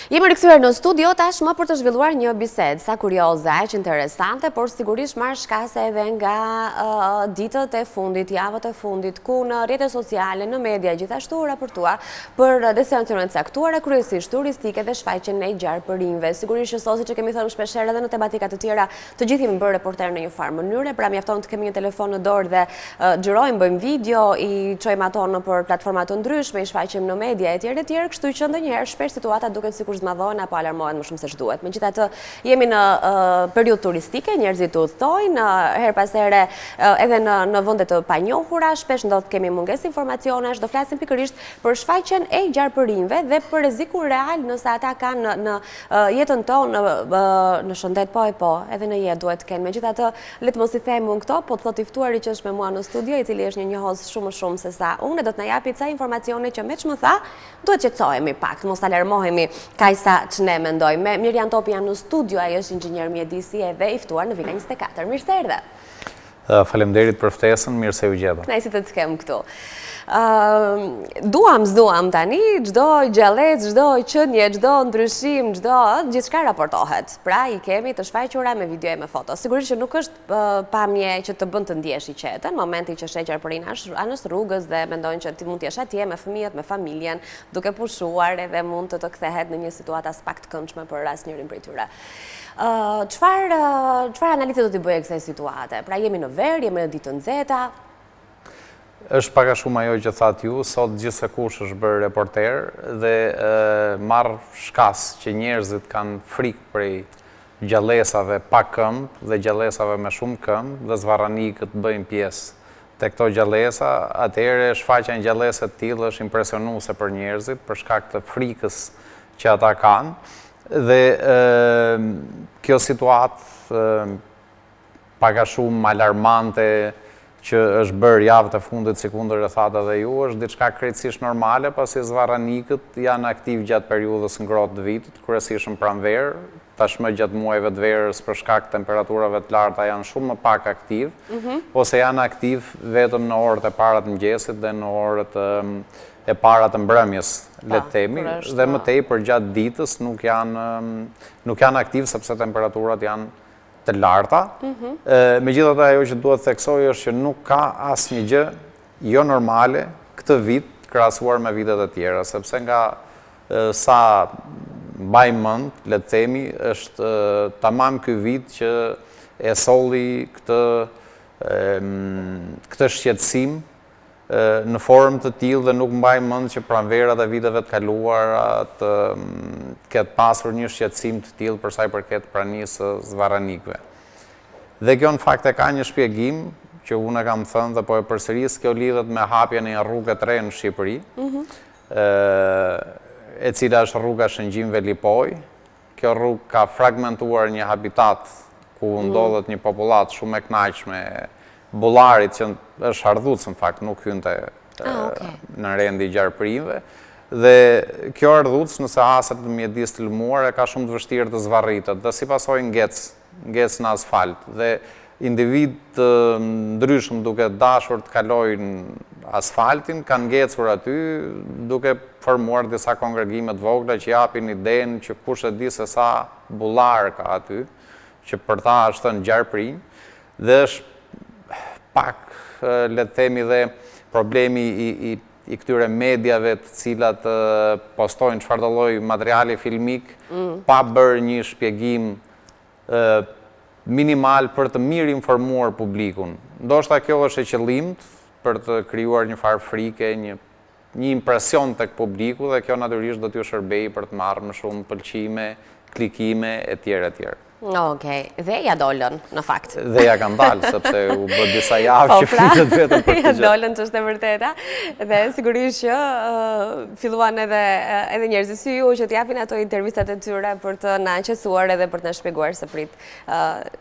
Jemi rikthyer në studio tashmë për të zhvilluar një bisedë sa kurioze, aq interesante, por sigurisht marrë shkase edhe nga ditët e fundit, javët e fundit, ku në rrjetet sociale, në media gjithashtu raportua për destinacione të caktuara, kryesisht turistike dhe shfaqjen e gjarpërinjve. Sigurisht që sot, siç e kemi thënë shpeshherë edhe në tematika të tjera, të gjithë jemi bërë reporter në një farë mënyre, pra mjafton të kemi një telefon në dorë dhe xhirojmë, bëjmë video, i çojmë ato nëpër platforma të ndryshme, i shfaqim në media etj, kështu që ndonjëherë shpesh situata duket sikur zmadhohen apo alarmohen më shumë se ç'duhet. Megjithatë, jemi në periudhë turistike, njerëzit udhtojnë, her pas here edhe në vende të panjohura, shpesh ndodh kemi mungesë informacionesh, do flasim pikërisht për shfaqjen e gjarpërinjve dhe për rrezikun real nëse ata kanë në jetën tonë, në shëndet po, edhe në jetë duhet të kenë. Megjithatë, le të mos i them unë këto, po të thotë i ftuari që është me mua në studio, i cili është një njohës shumë më shumë se sa unë, do të na japi ca informacione që me ç'më tha, duhet qetësohemi pak, mos alarmohemi kaj sa që ne mendojmë. Mirjan Topi jam në studio, ai është inxhinier mjedisi edhe i ftuar në Villa 24. Mirë se erdhe. Faleminderit për ftesën, mirë se u gjeta. Kënaqësi të kem këtu. S'duam tani, çdo gjallëc, çdo qenie, çdo ndryshim, gjithçka raportohet. Pra i kemi të shfaqura me video e me foto. Sigurisht që nuk është pamje që të bën të ndjesh i qetë, në momenti që sheh gjarpërinë anës rrugës dhe mendojnë që ti mund të jesh atje me fëmijët, me familjen, duke pushuar edhe mund të kthehet në një situatë as pak të këndshme për asnjërin prej tyre. Çfarë analize do t'i bëjë kësaj situate? Pra jemi në verë, jemi në ditë të nxehta. Është pak a shumë ajo që thatë ju, sot gjithsekush është bërë reporter dhe marr shkas që njerëzit kanë frikë prej gjallësave pa këmbë dhe gjallësave me shumë këmbë dhe zvarranikët bëjnë pjesë te këto gjallësa, atëherë shfaqja e gjallëse të tillë është impresionuese për njerëzit për shkak të frikës që ata kanë. Dhe kjo situatë pak a shumë alarmante që është bërë javët e fundit, si kundër e thatë edhe ju, është diçka krejtësisht normale, pasi zvarranikët janë aktiv gjatë periudhës ngrohtë të vitit, kryesisht pranverë, tashmë gjatë muajve të verës për shkak të temperaturave të larta janë shumë më pak aktiv, ose janë aktiv vetëm në orët e para të mëngjesit dhe në orët e para të mbrëmjes, le të themi, dhe më tepër gjatë ditës nuk janë aktiv sepse temperaturat janë të larta. Megjithatë, ajo që duhet theksoj është që nuk ka asnjë gjë jo normale këtë vit krahasuar me vitet e tjera, sepse nga sa mbaj mend, le të themi, është tamam ky vit që e solli këtë shqetësim në formë të tillë dhe nuk mbaj mend që pranverat e viteve të kaluara të ketë pasur një shqetësim të tillë për sa i përket pranisë së zvarranikëve. Dhe kjo në fakt e ka një shpjegim që unë e kam thënë dhe po e përsëris, kjo lidhet me hapjen e një rrugë të re në Shqipëri, e cila është rruga Shëngjin-Velipoj. Kjo rrugë ka fragmentuar një habitat ku ndodhet një popullat shumë e kënaqshme, bullarit që është ardhuc në fakt, nuk hynte në rendi i gjarpërinjve. Dhe kjo ardhuc, nëse haset në mjedis të lëmuar, e ka shumë të vështirë të zvarritet dhe si pasoj ngec në asfalt. Dhe individ të ndryshëm duke dashur të kalojnë asfaltin, kanë ngecur aty duke formuar disa kongregime të vogla që japin idenë që kush e di se sa bullar ka aty, që për ta është në gjarpërinj, dhe është pak, le të themi, dhe problemi i këtyre medjave të cilat postojnë çfarëdo lloj materiali filmik pa bërë një shpjegim minimal për të mirë informuar publikun. Ndoshta kjo është e qëllimt për të krijuar një farë frike, një impresion tek publiku dhe kjo natyrisht do t'ju shërbejë për të marrë më shumë pëlqime, klikime etj. Okej, dhe ja dolën, në fakt. Dhe ja kanë dalë, sepse u bë disa javë që flitet vetëm për ja dolën që është e vërteta, dhe sigurisht që filluan edhe njerëzit si ju që t'japin ato intervistat e tyre për të na qetësuar edhe për të na shpjeguar se prit.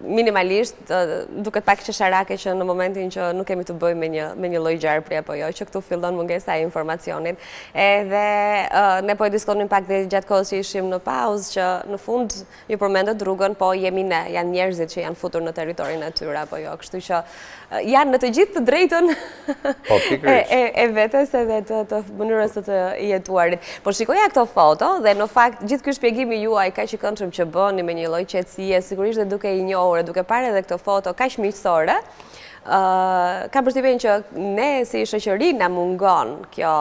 Minimalisht, duket pak qesharake që në momentin që nuk kemi të bëjmë me një lloj gjarpri apo jo, që këtu fillon mungesa e informacionit. Edhe ne po e diskutonim pak dhe gjatë kohës që ishim në pauzë, që në fund ju përmendët rrugën po jemi ne, janë njerëzit që janë futur në territorin e tyre apo jo, kështu që janë në të gjithë të drejtën e vetes edhe të mënyrës të jetuarit. Po shikoja këto foto dhe në fakt gjithë ky shpjegimi juaj kaq i këndshëm që bëni me një lloj qetësie, sigurisht dhe duke i njohur, duke parë edhe këto foto kaq miqësore, kam përshtypjen që ne si shoqëri na mungon kjo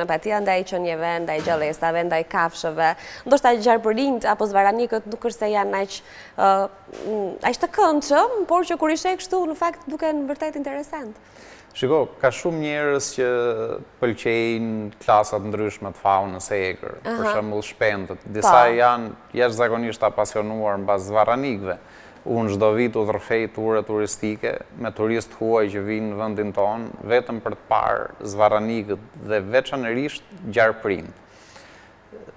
empatia ndaj qenieve, ndaj gjallësave, ndaj kafshëve. Ndoshta gjarpërinjt apo zvaranikët nuk është se janë aq të këndshëm, por që kur i sheh kështu në fakt duken vërtet interesant. Shiko, ka shumë njerëz që pëlqejnë klasat ndryshme të faunës së egër, për shembull shpendët. Disa janë jashtëzakonisht apasionuar mbas zvaranikëve. Unë çdo vit udhërfej ture turistike me turistë huaj që vinë në vendin tonë vetëm për të parë zvaranikët dhe veçanërisht gjarprinjt.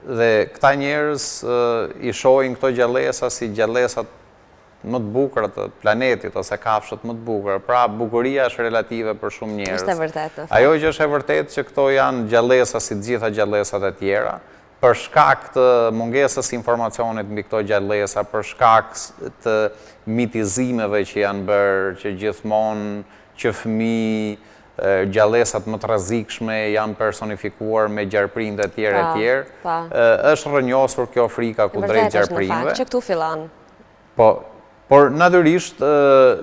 Dhe këta njerëz i shohin këto gjallësa si gjallësat më të bukura të planetit ose kafshët më të bukura. Pra bukuria është relative për shumë njerëz. Është e vërtetë. Ajo që është e vërtetë që këto janë gjallësa si të gjitha gjallësat e tjera. Për shkak të mungesës informacionit mbi këto gjallësa, për shkak të mitizimeve që janë bërë, që gjithmonë që fëmijë gjallësat më të rrezikshme janë personifikuar me gjarprinjt e tjerë, është rrënjosur kjo frika kundrejt gjarprinjve. Që këtu fillon. Por natyrisht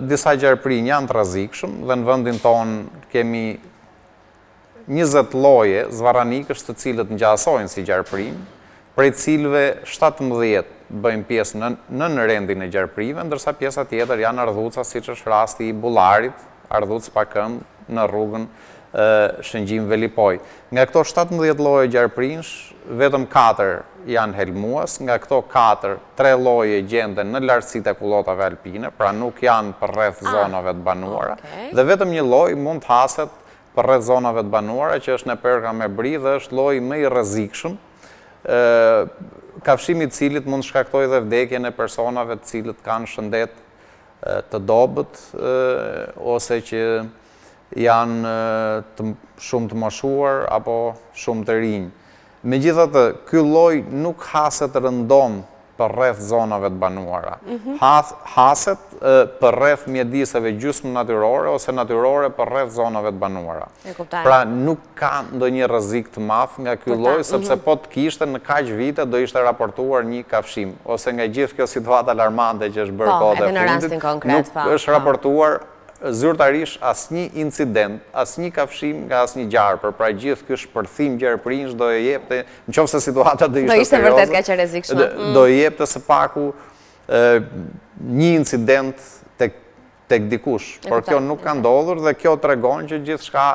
disa gjarprinj janë të rrezikshëm dhe në vendin tonë kemi 20 lloje zvaranikësh të cilët ngjasojnë si gjarprinj, prej cilëve 17 bëjnë pjesë në rendin e gjarprinjve, ndërsa pjesa tjetër janë ardhuca, siç është rasti i bullarit, ardhuc pa këmbë në rrugën Shëngjim Velipoj. Nga këto 17 lloje gjarprinjsh, vetëm 4 janë helmues, nga këto 4, 3 lloje gjenden në lartësitë e kullotave alpine, pra nuk janë përreth zonave të banuara, dhe vetëm një lloj mund të haset përreth zonave të banuara, që është në perka me bri dhe është lloji më i rrezikshëm, kafshimi i cilit mund shkaktojë dhe vdekjen e personave të cilët kanë shëndet të dobët ose që janë shumë të moshuar apo shumë të rinj. Megjithatë, ky lloj nuk haset rëndom përreth zonave të banuara. Haset përreth mjediseve gjysmë natyrore ose natyrore përreth zonave të banuara. Pra nuk ka ndonjë rrezik të madh nga ky lloj, sepse po të kishte në kaq vite do ishte raportuar një kafshim, ose nga gjithë kjo situatë alarmante që është bërë kohë e fundit, nuk është raportuar zyrtarisht asnjë incident, asnjë kafshim nga asnjë gjarpër, pra gjithë ky shpërthim gjarprinjsh do e jepte, nëse situata do ishte vërtet kaq e rrezikshme, do e jepte së paku një incident tek dikush, por kjo nuk ka ndodhur dhe kjo tregon që gjithçka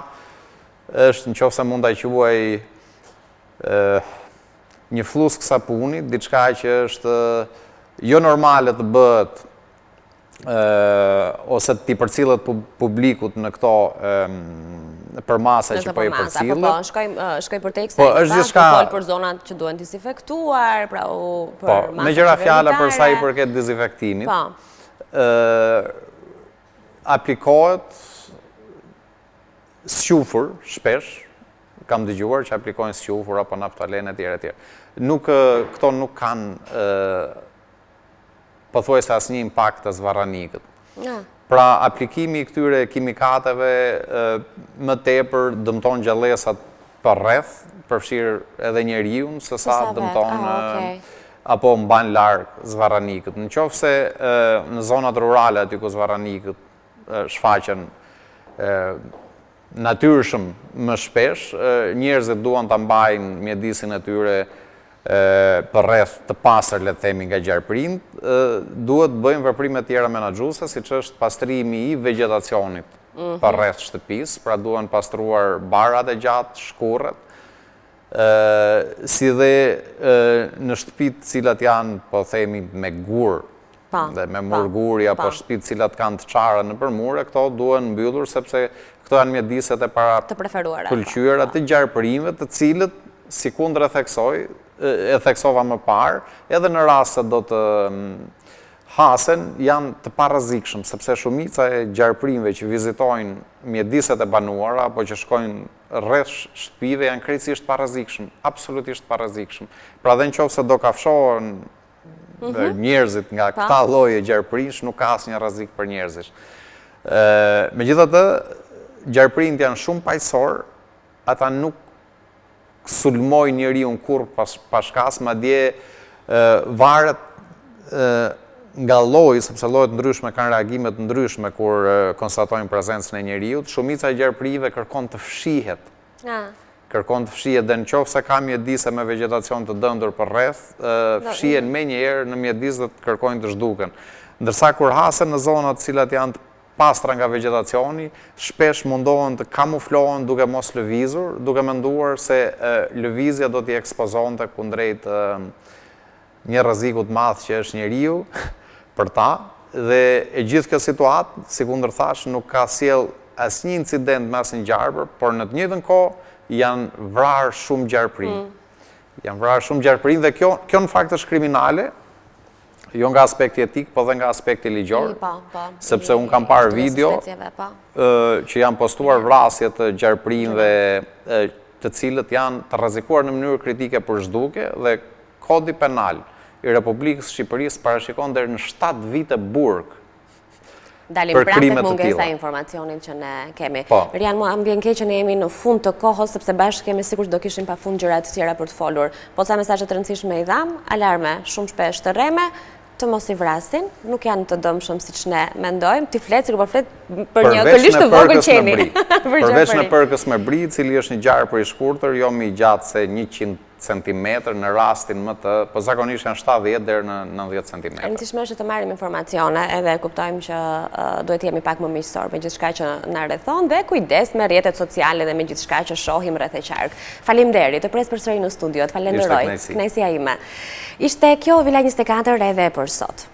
është, nëse mund ta quaj një flusk sapuni, diçka që është jo normale të bëhet ose t'i përcillet publikut në këto përmasa që po i përcillet. Shkoj për tekste, fol për zonat që duhen dezinfektuar, pra për me gjëra fjala për sa i përket dezinfektimit, aplikohet squfur shpesh, kam dëgjuar që aplikojnë squfur apo naftalen e tjera. Këto nuk kanë pothuajse asnjë impakt të zvaranikët. Pra aplikimi i këtyre kimikateve më tepër dëmton gjallësat përreth, përfshirë edhe njeriu, se sa dëmton apo mban larg zvaranikët. Nëse në zonat rurale aty ku zvaranikët shfaqen natyrshëm më shpesh, njerëzit duan ta mbajnë mjedisin e tyre përreth të pastër, le të themi, nga gjarprinjt, duhet bëjmë veprime tjera menaxhuese, siç është pastrimi i vegjetacionit përreth shtëpisë, pra duhen pastruar barat e gjatë, shkurret, si dhe në shtëpitë të cilat janë, po themi, me gur, dhe me murguri apo shtëpitë cilat kanë të çara nëpër mure, këto duhen mbyllur sepse këto janë mjediset e parapëlqyera të gjarprinjve, të cilët, sikundër e theksova më parë, edhe në rast se do të hasen, janë të parrezikshëm, sepse shumica e gjarprinjve që vizitojnë mjediset e banuara apo që shkojnë rreth shtëpive janë krejtësisht parrezikshëm, absolutisht parrezikshëm. Pra dhe nëse do kafshohen njerëzit nga këta lloje gjarprinsh nuk ka asnjë rrezik për njerëzish. Megjithatë, gjarprinjt janë shumë paqësor, ata nuk sulmojnë njeriu kurrë pa shkas, madje varet nga lloji, sepse llojet ndryshme kanë reagime të ndryshme kur konstatojnë prezencën e njeriu. Shumica e gjarprinjve kërkon të fshihet. Kërkon të fshihet dhe nëse ka mjedise me vegetacion të dëndur për rreth, fshihen menjëherë në mjedis dhe kërkojnë të zhduken. Ndërsa kur hasen në zonat cilat janë të pastra nga vegetacioni, shpesh mundohen të kamuflohen duke mos lëvizur, duke menduar se lëvizja do t'i ekspozonte kundrejt një rreziku të madh që është njeriu për ta, dhe e gjithë kjo situatë, si kundër thash, nuk ka sjell asnjë incident me asnjë gjarpër, por në të njëjtën kohë janë vrarë shumë gjarprinj. Janë vrarë shumë gjarprinj dhe kjo në fakt është kriminale, jo nga aspekti etik, po dhe nga aspekti ligjor, sepse unë kam parë video që janë postuar vrasje të gjarprinjve të cilët janë të rrezikuar në mënyrë kritike për zhdukje, dhe Kodi Penal i Republikës Shqipërisë parashikon deri në 7 vite burg Dalim prapë mungesa e informacionit që ne kemi. Rian, mua mbjen keq që ne jemi në fund të kohës, sepse bashkë kemi sigurisht do kishim pafund gjëra të tjera për të folur. Po ca mesazhe të rëndësishme i dham, alarme shumë shpesh të rreme, të mos i vrasin, nuk janë të dëmshëm siç ne mendojmë. Ti flet sikur po flet për një këlisht të vogël qeni. Përveç në përkës me bri, i cili është një gjarpër i shkurtër, jo më i gjatë se 100 cm në rastin më të, po zakonisht janë 70 deri në 90 cm. E rëndësishme është të marrim informacione, edhe kuptojmë që duhet jemi pak më miqësor me gjithçka që na rrethon dhe kujdes me rrjetet sociale dhe me gjithçka që shohim rreth e qark. Faleminderit, të pres përsëri në studio, të falenderoj. Kënaqësia ime. Ishte kjo Villa 24 edhe për sot.